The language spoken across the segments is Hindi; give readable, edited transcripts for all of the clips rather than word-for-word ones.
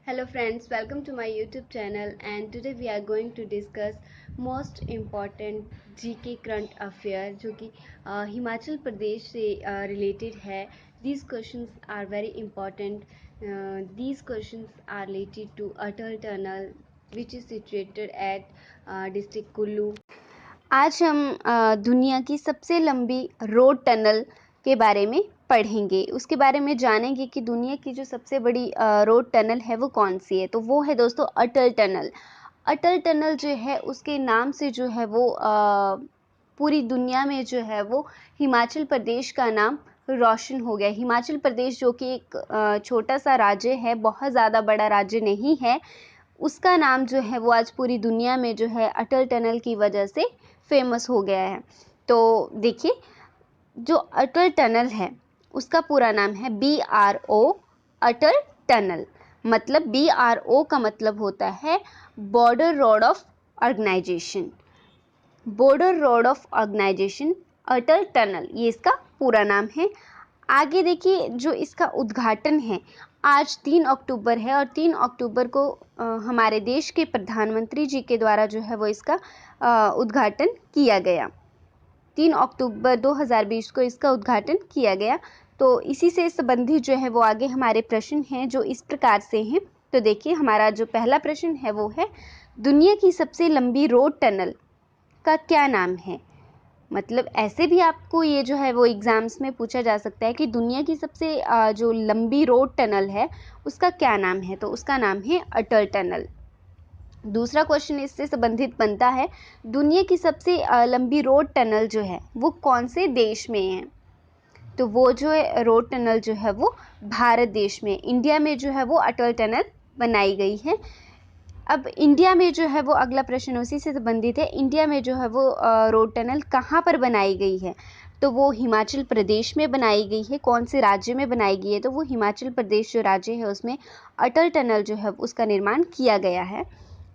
Hello friends, welcome to my YouTube channel and today we are going to discuss most important GK current affair जो कि हिमाचल प्रदेश से related है. These questions are very important. These questions are related to Atal Tunnel which is situated at district Kullu. आज हम दुनिया की सबसे लंबी रोड टनल के बारे में पढ़ेंगे, उसके बारे में जानेंगे कि दुनिया की जो सबसे बड़ी रोड टनल है वो कौन सी है. तो वो है दोस्तों अटल टनल. अटल टनल जो है उसके नाम से जो है वो पूरी दुनिया में जो है वो हिमाचल प्रदेश का नाम रोशन हो गया. हिमाचल प्रदेश जो कि एक छोटा सा राज्य है, बहुत ज़्यादा बड़ा राज्य नहीं है, उसका नाम जो है वो आज पूरी दुनिया में जो है अटल टनल की वजह से फेमस हो गया है. तो देखिए, जो अटल टनल है उसका पूरा नाम है BRO अटल टनल. मतलब BRO का मतलब होता है border road of organisation. Border road of organisation Atal tunnel, ये इसका पूरा नाम है. आगे देखिए, जो इसका उद्घाटन है आज 3 अक्टूबर है और 3 अक्टूबर को हमारे देश के प्रधानमंत्री जी के द्वारा जो है वो इसका उद्घाटन किया गया. 3 अक्टूबर 2020 को इसका उद्घाटन किया गया. तो इसी से संबंधित जो है वो आगे हमारे प्रश्न हैं जो इस प्रकार से हैं. तो देखिए, हमारा जो पहला प्रश्न है वो है दुनिया की सबसे लंबी रोड टनल का क्या नाम है. मतलब ऐसे भी आपको ये जो है वो एग्ज़ाम्स में पूछा जा सकता है कि दुनिया की सबसे जो लंबी रोड टनल है उसका क्या नाम है. तो उसका नाम है अटल टनल. दूसरा क्वेश्चन इससे संबंधित बनता है दुनिया की सबसे लंबी रोड टनल जो है वो कौन से देश में है. तो वो जो है रोड टनल जो है वो भारत देश में, इंडिया में जो है वो अटल टनल बनाई गई है. अब इंडिया में जो है वो अगला प्रश्न उसी से संबंधित है. इंडिया में जो है वो रोड टनल कहाँ पर बनाई गई है. तो वो हिमाचल प्रदेश में बनाई गई है. कौन से राज्य में बनाई गई है. तो वो हिमाचल प्रदेश जो राज्य है उसमें अटल टनल जो है उसका निर्माण किया गया है.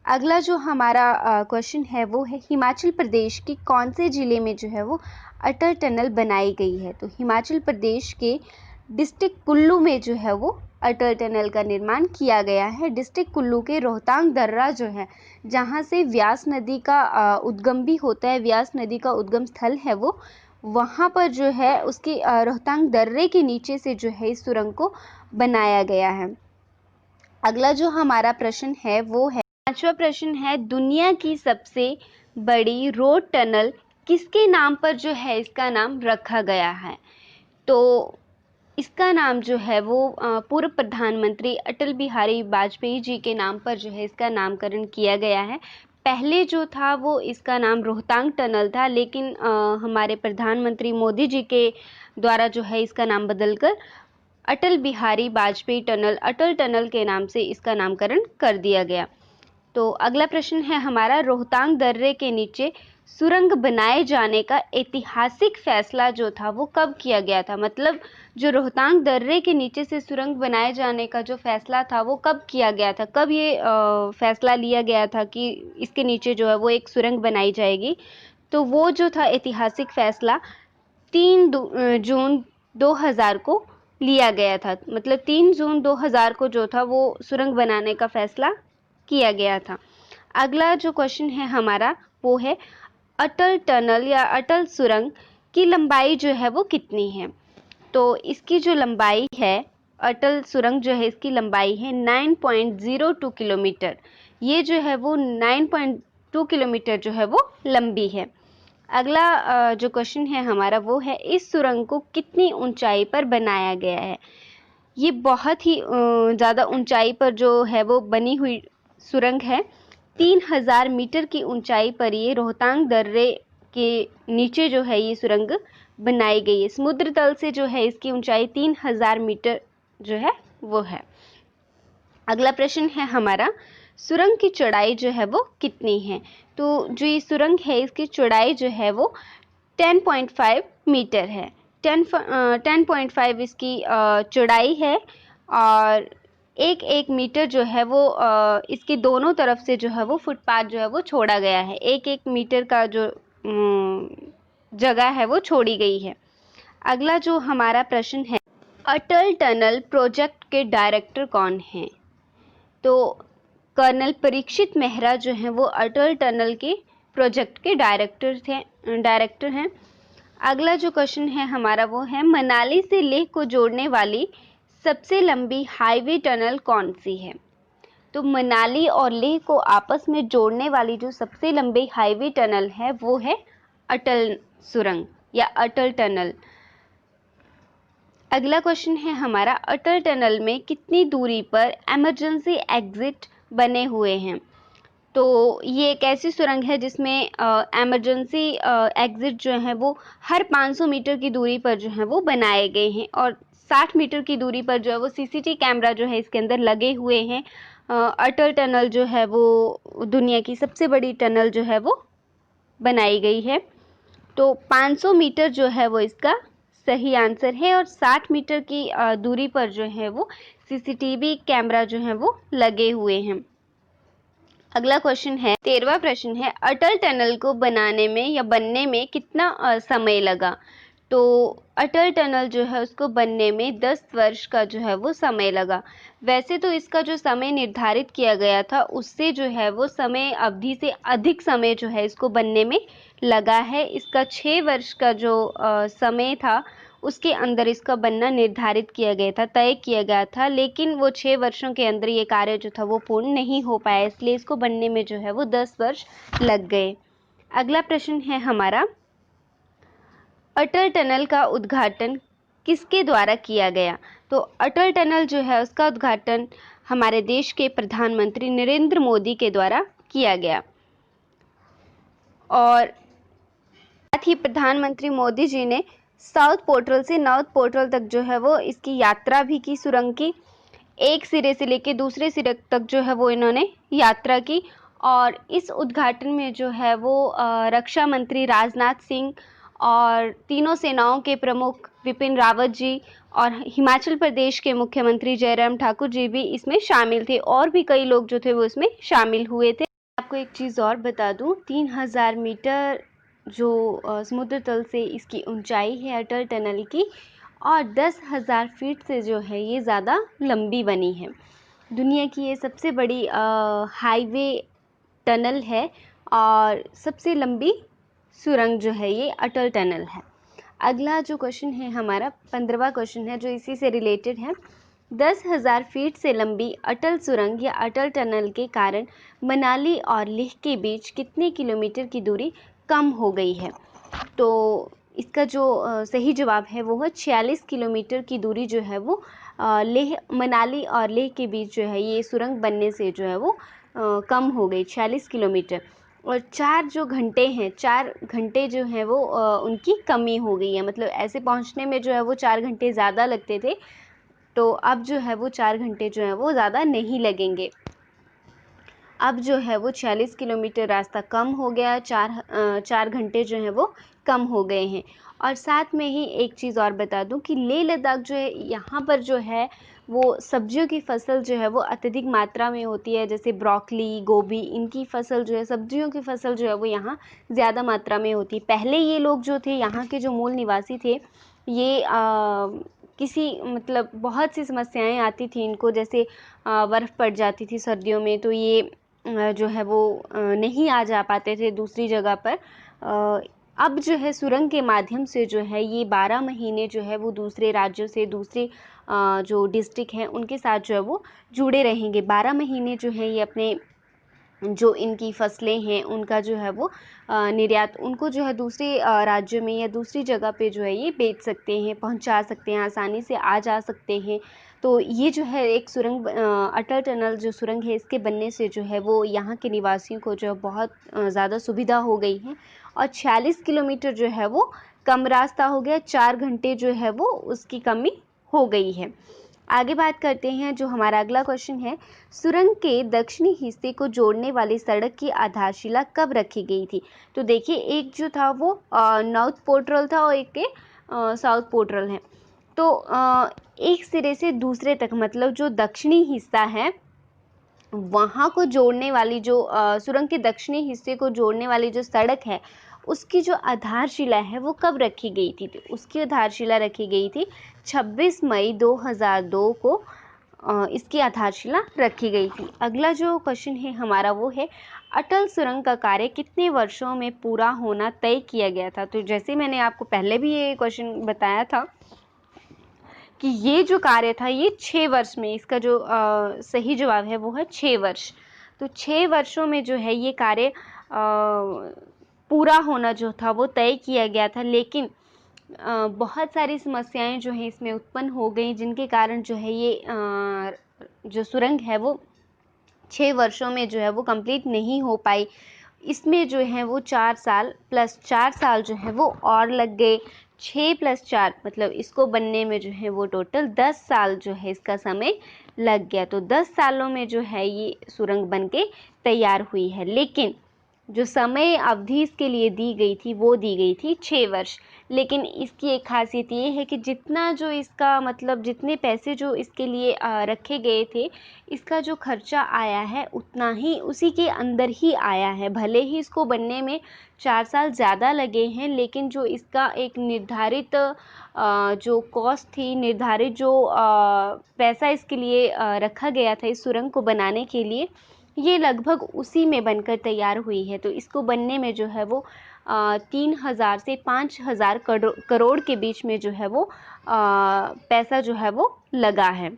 अगला जो हमारा क्वेश्चन है वो है हिमाचल प्रदेश के कौन से ज़िले में जो है वो अटल टनल बनाई गई है. तो हिमाचल प्रदेश के डिस्ट्रिक्ट कुल्लू में जो है वो अटल टनल का निर्माण किया गया है. डिस्ट्रिक्ट कुल्लू के रोहतांग दर्रा जो है, जहाँ से व्यास नदी का उद्गम भी होता है, व्यास नदी का उद्गम स्थल है वो, वहाँ पर जो है उसके रोहतांग दर्रे के नीचे से जो है इस सुरंग को बनाया गया है. अगला जो हमारा प्रश्न है वो है, पांचवा प्रश्न है दुनिया की सबसे बड़ी रोड टनल किसके नाम पर जो है इसका नाम रखा गया है. तो इसका नाम जो है वो पूर्व प्रधानमंत्री अटल बिहारी वाजपेयी जी के नाम पर जो है इसका नामकरण किया गया है. पहले जो था वो इसका नाम रोहतांग टनल था, लेकिन हमारे प्रधानमंत्री मोदी जी के द्वारा जो है इसका नाम बदलकर अटल बिहारी वाजपेयी टनल, अटल टनल के नाम से इसका नामकरण कर दिया गया. तो अगला प्रश्न है हमारा, रोहतांग दर्रे के नीचे सुरंग बनाए जाने का ऐतिहासिक फैसला जो था वो कब किया गया था. मतलब जो रोहतांग दर्रे के नीचे से सुरंग बनाए जाने का जो फैसला था वो कब किया गया था, कब ये फैसला लिया गया था कि इसके नीचे जो है वो एक सुरंग बनाई जाएगी. तो वो जो था ऐतिहासिक फैसला 3 जून 2000 को लिया गया था. मतलब 3 जून 2000 को जो था वो सुरंग बनाने का फैसला किया गया था. अगला जो क्वेश्चन है हमारा वो है अटल टनल या अटल सुरंग की लंबाई जो है वो कितनी है. तो इसकी जो लंबाई है, अटल सुरंग जो है इसकी लंबाई है 9.02 किलोमीटर. ये जो है वो 9.2 किलोमीटर जो है वो लंबी है. अगला जो क्वेश्चन है हमारा वो है इस सुरंग को कितनी ऊंचाई पर बनाया गया है. ये बहुत ही ज़्यादा ऊंचाई पर जो है वो बनी हुई सुरंग है. 3000 मीटर की ऊंचाई पर ये रोहतांग दर्रे के नीचे जो है ये सुरंग बनाई गई है. समुद्र तल से जो है इसकी ऊंचाई 3000 मीटर जो है वो है. अगला प्रश्न है हमारा, सुरंग की चौड़ाई जो है वो कितनी है. तो जो ये सुरंग है इसकी चौड़ाई जो है वो 10.5 मीटर है. 10.5 इसकी चौड़ाई है और एक मीटर जो है वो इसके दोनों तरफ से जो है वो फुटपाथ जो है वो छोड़ा गया है. एक मीटर का जो जगह है वो छोड़ी गई है. अगला जो हमारा प्रश्न है, अटल टनल प्रोजेक्ट के डायरेक्टर कौन हैं. तो कर्नल परीक्षित मेहरा जो हैं वो अटल टनल के प्रोजेक्ट के डायरेक्टर हैं। अगला जो क्वेश्चन है हमारा वो है, मनाली से लेह को जोड़ने वाली सबसे लंबी हाईवे टनल कौन सी है? तो मनाली और लेह को आपस में जोड़ने वाली जो सबसे लंबी हाईवे टनल है वो है अटल सुरंग या अटल टनल। अगला क्वेश्चन है हमारा, अटल टनल में कितनी दूरी पर इमरजेंसी एग्जिट बने हुए हैं? तो ये एक ऐसी सुरंग है जिसमें इमरजेंसी एग्जिट जो है वो हर 500 मीटर की दूरी पर जो है वो बनाए गए हैं, और 60 मीटर की दूरी पर जो है वो सीसीटीवी कैमरा जो है इसके अंदर लगे हुए हैं। अटल टनल जो है वो दुनिया की सबसे बड़ी टनल जो है वो बनाई गई है। तो 500 मीटर जो है वो इसका सही आंसर है, और 60 मीटर की दूरी पर जो है वो सीसीटीवी कैमरा जो है वो लगे हुए हैं। अगला क्वेश्चन है, 13वां प्रश्न है, अटल टनल को बनाने में या बनने में कितना समय लगा? तो अटल टनल जो है उसको बनने में 10 वर्ष का जो है वो समय लगा। वैसे तो इसका जो समय निर्धारित किया गया था उससे जो है वो समय अवधि से अधिक समय जो है इसको बनने में लगा है। इसका 6 वर्ष का जो समय था उसके अंदर इसका बनना निर्धारित किया गया था, तय किया गया था, लेकिन वो 6 वर्षों के अंदर ये कार्य जो था वो पूर्ण नहीं हो पाया, इसलिए इसको बनने में जो है वो 10 वर्ष लग गए। अगला प्रश्न है हमारा, अटल टनल का उद्घाटन किसके द्वारा किया गया? तो अटल टनल जो है उसका उद्घाटन हमारे देश के प्रधानमंत्री नरेंद्र मोदी के द्वारा किया गया, और साथ ही प्रधानमंत्री मोदी जी ने साउथ पोर्टल से नॉर्थ पोर्टल तक जो है वो इसकी यात्रा भी की, सुरंग की। एक सिरे से लेके दूसरे सिरे तक जो है वो इन्होंने यात्रा की, और इस उद्घाटन में जो है वो रक्षा मंत्री राजनाथ सिंह और तीनों सेनाओं के प्रमुख विपिन रावत जी और हिमाचल प्रदेश के मुख्यमंत्री जयराम ठाकुर जी भी इसमें शामिल थे, और भी कई लोग जो थे वो इसमें शामिल हुए थे। आपको एक चीज़ और बता दूं, 3000 मीटर जो समुद्र तल से इसकी ऊंचाई है अटल टनल की, और 10,000 फीट से जो है ये ज़्यादा लंबी बनी है। दुनिया की ये सबसे बड़ी हाईवे टनल है, और सबसे लंबी सुरंग जो है ये अटल टनल है। अगला जो क्वेश्चन है हमारा 15वां क्वेश्चन है जो इसी से रिलेटेड है, 10,000 फीट से लंबी अटल सुरंग या अटल टनल के कारण मनाली और लेह के बीच कितने किलोमीटर की दूरी कम हो गई है? तो इसका जो सही जवाब है वो है 46 किलोमीटर की दूरी जो है वो मनाली और लेह के बीच जो है ये सुरंग बनने से जो है वो कम हो गई, 46 किलोमीटर। और 4 जो घंटे हैं, 4 घंटे जो हैं वो उनकी कमी हो गई है, मतलब ऐसे पहुंचने में जो है वो 4 घंटे ज़्यादा लगते थे, तो अब जो है वो 4 घंटे जो है वो ज़्यादा नहीं लगेंगे। अब जो है वो 46 किलोमीटर रास्ता कम हो गया, 4 घंटे जो है वो कम हो गए हैं। और साथ में ही एक चीज़ और बता दूं कि लेह लद्दाख जो है यहाँ पर जो है वो सब्जियों की फसल जो है वो अत्यधिक मात्रा में होती है, जैसे ब्रोकली, गोभी, इनकी फसल जो है, सब्जियों की फसल जो है वो यहाँ ज़्यादा मात्रा में होती है। पहले ये लोग जो थे, यहाँ के जो मूल निवासी थे, ये किसी मतलब बहुत सी समस्याएं आती थी इनको, जैसे बर्फ़ पड़ जाती थी सर्दियों में, तो ये जो है वो नहीं आ जा पाते थे दूसरी जगह पर। अब जो है सुरंग के माध्यम से जो है ये 12 महीने जो है वो दूसरे राज्यों से, दूसरे जो डिस्ट्रिक्ट हैं उनके साथ जो है वो जुड़े रहेंगे। 12 महीने जो है ये अपने जो इनकी फसलें हैं उनका जो है वो निर्यात उनको जो है दूसरे राज्यों में या दूसरी जगह पे जो है ये बेच सकते हैं, पहुंचा सकते हैं, आसानी से आ जा सकते हैं। तो ये जो है एक सुरंग अटल टनल जो सुरंग है इसके बनने से जो है वो यहाँ के निवासियों को जो है बहुत ज़्यादा सुविधा हो गई है, और 46 किलोमीटर जो है वो कम रास्ता हो गया, 4 घंटे जो है वो उसकी कमी हो गई है। आगे बात करते हैं, जो हमारा अगला क्वेश्चन है, सुरंग के दक्षिणी हिस्से को जोड़ने वाली सड़क की आधारशिला कब रखी गई थी? तो देखिए, एक जो था वो नॉर्थ पोर्टल था और एक के साउथ पोर्टल है। तो एक सिरे से दूसरे तक, मतलब जो दक्षिणी हिस्सा है वहाँ को जोड़ने वाली जो सुरंग के दक्षिणी हिस्से को जोड़ने वाली जो सड़क है उसकी जो आधारशिला है वो कब रखी गई थी? तो उसकी आधारशिला रखी गई थी 26 मई 2002 को इसकी आधारशिला रखी गई थी। अगला जो क्वेश्चन है हमारा वो है अटल सुरंग का कार्य कितने वर्षों में पूरा होना तय किया गया था। तो जैसे मैंने आपको पहले भी ये क्वेश्चन बताया था कि ये जो कार्य था ये 6 वर्ष में, इसका जो सही जवाब है वो है 6 वर्ष। तो 6 वर्षों में जो है ये कार्य पूरा होना जो था वो तय किया गया था, लेकिन बहुत सारी समस्याएं जो है इसमें उत्पन्न हो गई, जिनके कारण जो है ये जो सुरंग है वो 6 वर्षों में जो है वो कंप्लीट नहीं हो पाई। इसमें जो है वो 4 साल प्लस 4 साल जो है वो और लग गए। 6 प्लस 4 मतलब इसको बनने में जो है वो टोटल 10 साल जो है इसका समय लग गया। तो 10 सालों में जो है ये सुरंग बन के तैयार हुई है, लेकिन जो समय अवधि इसके लिए दी गई थी वो दी गई थी 6 वर्ष। लेकिन इसकी एक खासियत ये है कि जितना जो इसका मतलब जितने पैसे जो इसके लिए रखे गए थे, इसका जो खर्चा आया है उतना ही उसी के अंदर ही आया है। भले ही इसको बनने में 4 साल ज़्यादा लगे हैं, लेकिन जो इसका एक निर्धारित जो कॉस्ट थी, निर्धारित जो पैसा इसके लिए रखा गया था इस सुरंग को बनाने के लिए, ये लगभग उसी में बनकर तैयार हुई है। तो इसको बनने में जो है वो 3000 से 5000 करोड़ के बीच में जो है वो पैसा जो है वो लगा है।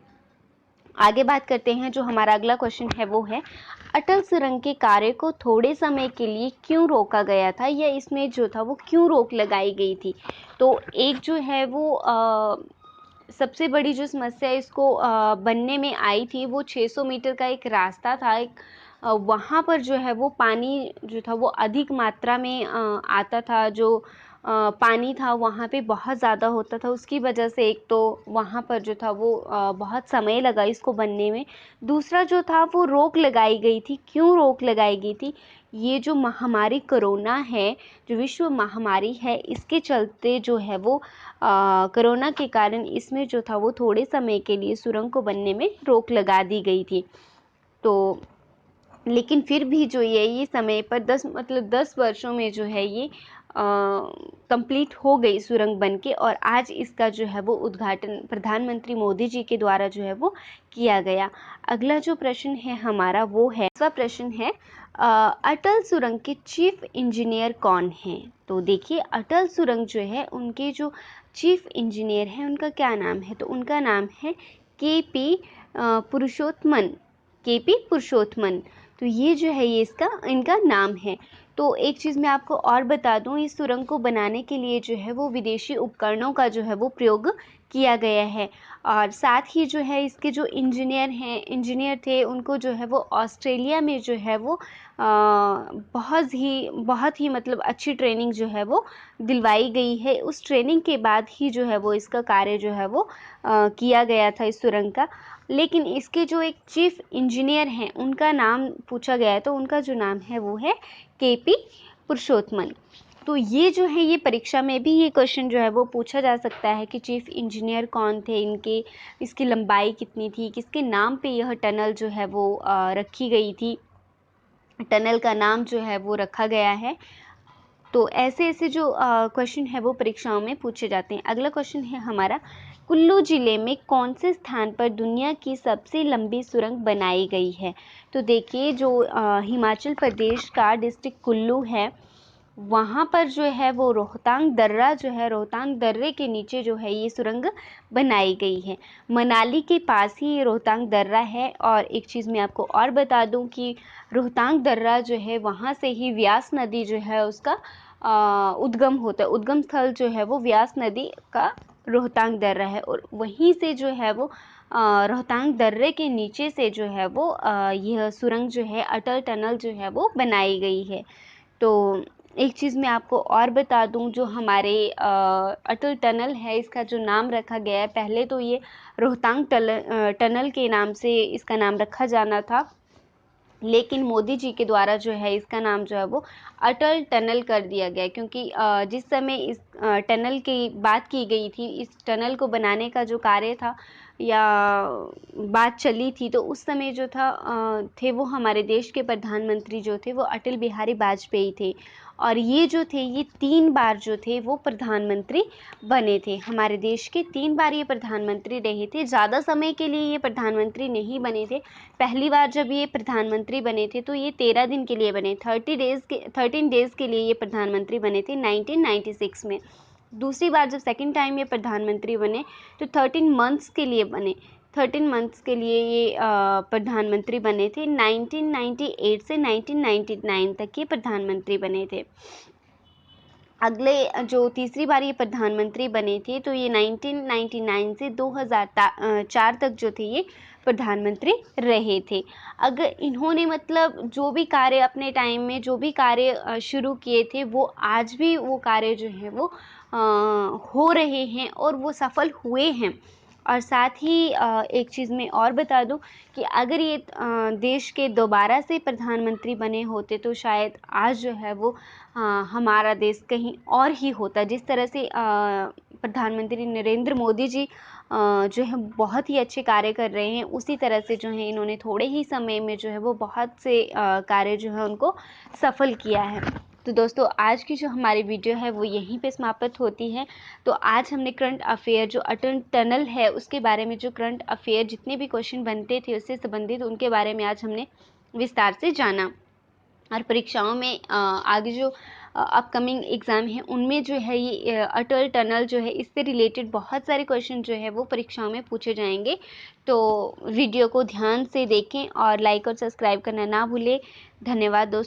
आगे बात करते हैं। जो हमारा अगला क्वेश्चन है वो है अटल सुरंग के कार्य को थोड़े समय के लिए क्यों रोका गया था, या इसमें जो था वो क्यों रोक लगाई गई थी। तो एक जो है वो सबसे बड़ी जो समस्या इसको बनने में आई थी वो 600 मीटर का एक रास्ता था। एक वहाँ पर जो है वो पानी जो था वो अधिक मात्रा में आता था। जो पानी था वहाँ पे बहुत ज़्यादा होता था, उसकी वजह से एक तो वहाँ पर जो था वो बहुत समय लगा इसको बनने में। दूसरा जो था वो रोक लगाई गई थी। क्यों रोक लगाई गई थी? ये जो महामारी कोरोना है, जो विश्व महामारी है, इसके चलते जो है वो कोरोना के कारण इसमें जो था वो थोड़े समय के लिए सुरंग को बनने में रोक लगा दी गई थी। तो लेकिन फिर भी जो ये समय पर 10 वर्षों में जो है ये कंप्लीट हो गई सुरंग बनके, और आज इसका जो है वो उद्घाटन प्रधानमंत्री मोदी जी के द्वारा जो है वो किया गया। अगला जो प्रश्न है हमारा वो है, दूसरा प्रश्न है अटल सुरंग के चीफ इंजीनियर कौन हैं। तो देखिए अटल सुरंग जो है उनके जो चीफ इंजीनियर हैं उनका क्या नाम है। तो उनका नाम है के.पी. पुरुषोत्तमन। तो ये जो है ये इनका नाम है। तो एक चीज़ मैं आपको और बता दूं, इस सुरंग को बनाने के लिए जो है वो विदेशी उपकरणों का जो है वो प्रयोग किया गया है। और साथ ही जो है इसके जो इंजीनियर थे उनको जो है वो ऑस्ट्रेलिया में जो है वो बहुत ही मतलब अच्छी ट्रेनिंग जो है वो दिलवाई गई है। उस ट्रेनिंग के बाद ही जो है वो इसका कार्य जो है वो किया गया था इस सुरंग का। लेकिन इसके जो एक चीफ इंजीनियर हैं उनका नाम पूछा गया है, तो उनका जो नाम है वो है के.पी. पुरुषोत्तमन। तो ये जो है ये परीक्षा में भी ये क्वेश्चन जो है वो पूछा जा सकता है कि चीफ इंजीनियर कौन थे इनके, इसकी लंबाई कितनी थी, किसके नाम पे यह टनल जो है वो रखी गई थी, टनल का नाम जो है वो रखा गया है। तो ऐसे जो क्वेश्चन है वो परीक्षाओं में पूछे जाते हैं। अगला क्वेश्चन है हमारा, कुल्लू जिले में कौन से स्थान पर दुनिया की सबसे लंबी सुरंग बनाई गई है। तो देखिए जो हिमाचल प्रदेश का डिस्ट्रिक्ट कुल्लू है, वहाँ पर जो है वो रोहतांग दर्रा जो है, रोहतांग दर्रे के नीचे जो है ये सुरंग बनाई गई है। मनाली के पास ही ये रोहतांग दर्रा है। और एक चीज़ मैं आपको और बता दूं कि रोहतांग दर्रा जो है वहाँ से ही व्यास नदी जो है उसका उद्गम होता है। उद्गम स्थल जो है वो व्यास नदी का रोहतांग दर्रा है, और वहीं से जो है वो रोहतांग दर्रे के नीचे से जो है वो यह सुरंग जो है अटल टनल जो है वो बनाई गई है। तो एक चीज़ मैं आपको और बता दूं, जो हमारे अटल टनल है इसका जो नाम रखा गया है, पहले तो ये रोहतांग टनल के नाम से इसका नाम रखा जाना था, लेकिन मोदी जी के द्वारा जो है इसका नाम जो है वो अटल टनल कर दिया गया, क्योंकि जिस समय इस टनल की बात की गई थी, इस टनल को बनाने का जो कार्य था या बात चली थी, तो उस समय जो थे वो हमारे देश के प्रधानमंत्री जो थे वो अटल बिहारी वाजपेयी थे। और ये जो थे ये 3 बार जो थे वो प्रधानमंत्री बने थे। हमारे देश के 3 बार ये प्रधानमंत्री रहे थे। ज़्यादा समय के लिए ये प्रधानमंत्री नहीं बने थे। पहली बार जब ये प्रधानमंत्री बने थे तो ये 13 दिन के लिए बने, 13 डेज़ के लिए ये प्रधानमंत्री बने थे 1996 में। दूसरी बार जब सेकंड टाइम ये प्रधानमंत्री बने तो 13 मंथ्स के लिए बने। 13 मंथ्स के लिए ये प्रधानमंत्री बने थे। 1998 से 1999 तक ये प्रधानमंत्री बने थे। अगले जो तीसरी बार ये प्रधानमंत्री बने थे तो ये 1999 से 2004 तक जो थे ये प्रधानमंत्री रहे थे। अगर इन्होंने मतलब जो भी कार्य अपने टाइम में जो भी कार्य शुरू किए थे वो आज भी वो कार्य जो है वो हो रहे हैं और वो सफल हुए हैं। और साथ ही एक चीज़ मैं और बता दूं कि अगर ये देश के दोबारा से प्रधानमंत्री बने होते तो शायद आज जो है वो हमारा देश कहीं और ही होता। जिस तरह से प्रधानमंत्री नरेंद्र मोदी जी जो है बहुत ही अच्छे कार्य कर रहे हैं, उसी तरह से जो है इन्होंने थोड़े ही समय में जो है वो बहुत से कार्य जो है उनको सफल किया है। तो दोस्तों आज की जो हमारी वीडियो है वो यहीं पे समाप्त होती है। तो आज हमने करंट अफेयर जो अटल टनल है उसके बारे में, जो करंट अफेयर जितने भी क्वेश्चन बनते थे उससे संबंधित, उनके बारे में आज हमने विस्तार से जाना। और परीक्षाओं में आगे जो अपकमिंग एग्ज़ाम हैं उनमें जो है ये अटल टनल जो है इससे रिलेटेड बहुत सारे क्वेश्चन जो है वो परीक्षाओं में पूछे जाएंगे। तो वीडियो को ध्यान से देखें और लाइक और सब्सक्राइब करना ना भूलें। धन्यवाद दोस्तों।